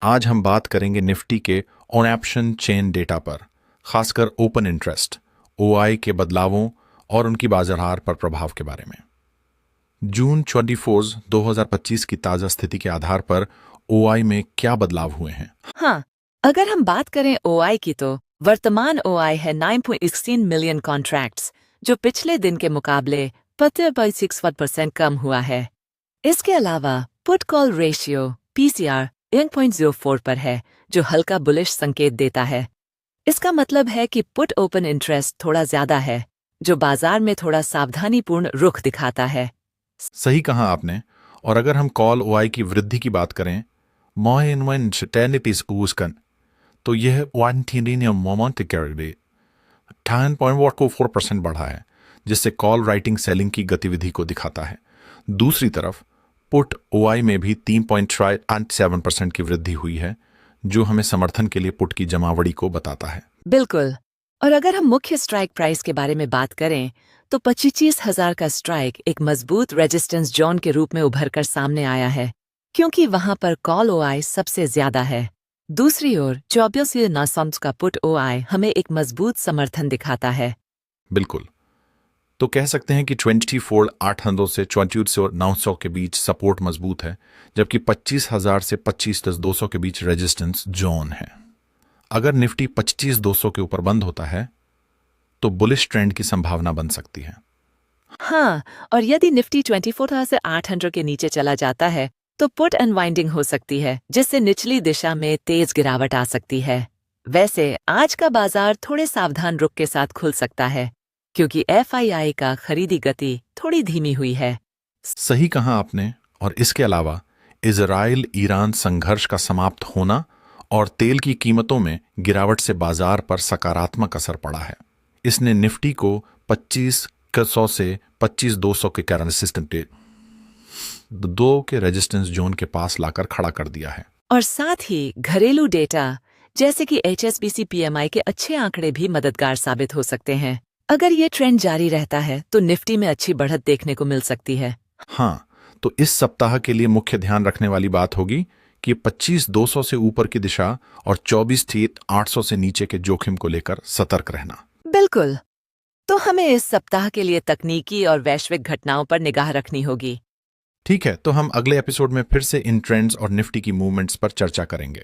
आज हम बात करेंगे निफ्टी के ऑन ऑप्शन चेन डेटा पर, खासकर ओपन इंटरेस्ट ओआई के बदलावों और उनकी बाजार पर प्रभाव के बारे में। जून 24, 2025 की ताज़ा स्थिति के आधार पर ओआई में क्या बदलाव हुए हैं? हाँ, अगर हम बात करें ओआई की तो वर्तमान ओआई है 9.16 मिलियन कॉन्ट्रैक्ट्स, जो पिछले दिन के मुकाबले 15.61% कम हुआ है। इसके अलावा पुट कॉल रेशियो पीसीआर 1.04 पर है, जो हल्का बुलिश संकेत देता है। इसका मतलब है कि पुट ओपन इंटरेस्ट थोड़ा ज्यादा है, जो बाजार में थोड़ा सावधानीपूर्ण रुख दिखाता है। सही कहा आपने। और अगर हम कॉल ओआई की वृद्धि की बात करें, तो यह 10.4% बढ़ा है, जिससे कॉल राइटिंग सेलिंग की गतिविधि को दिखाता है। दूसरी तरफ पुट ओआई में भी 3.7% की वृद्धि हुई है, जो हमें समर्थन के लिए पुट की जमावड़ी को बताता है। बिल्कुल। और अगर हम मुख्य स्ट्राइक प्राइस के बारे में बात करें तो 25,000 का स्ट्राइक एक मजबूत रेजिस्टेंस जोन के रूप में उभर कर सामने आया है, क्योंकि वहां पर कॉल ओआई सबसे ज्यादा है। दूसरी ओर 24,900 का पुट ओआई हमें एक मजबूत समर्थन दिखाता है। बिल्कुल। तो कह सकते हैं कि 24,800 से 24,900 के बीच सपोर्ट मजबूत है, जबकि 25,000 से 25,200 के बीच रेजिस्टेंस जोन है। अगर निफ्टी 25,200 के ऊपर बंद होता है तो बुलिश ट्रेंड की संभावना बन सकती है। हाँ, और यदि निफ्टी 24,800 के नीचे चला जाता है तो पुट अनवाइंडिंग हो सकती है, जिससे निचली दिशा में तेज गिरावट आ सकती है। वैसे आज का बाजार थोड़े सावधान रुख के साथ खुल सकता है, क्योंकि एफआईआई का खरीदी गति थोड़ी धीमी हुई है। सही कहा आपने। और इसके अलावा इजराइल ईरान संघर्ष का समाप्त होना और तेल की कीमतों में गिरावट से बाजार पर सकारात्मक असर पड़ा है। इसने निफ्टी को 25,100 से 25,200 के रेजिस्टेंस जोन के पास लाकर खड़ा कर दिया है। और साथ ही घरेलू डेटा जैसे कि एचएसबीसी पीएमआई के अच्छे आंकड़े भी मददगार साबित हो सकते हैं। अगर ये ट्रेंड जारी रहता है तो निफ्टी में अच्छी बढ़त देखने को मिल सकती है। हाँ, तो इस सप्ताह के लिए मुख्य ध्यान रखने वाली बात होगी कि 25,200 से ऊपर की दिशा और 24,800 से नीचे के जोखिम को लेकर सतर्क रहना। बिल्कुल। तो हमें इस सप्ताह के लिए तकनीकी और वैश्विक घटनाओं पर निगाह रखनी होगी। ठीक है, तो हम अगले एपिसोड में फिर से इन ट्रेंड्स और निफ्टी की मूवमेंट्स पर चर्चा करेंगे।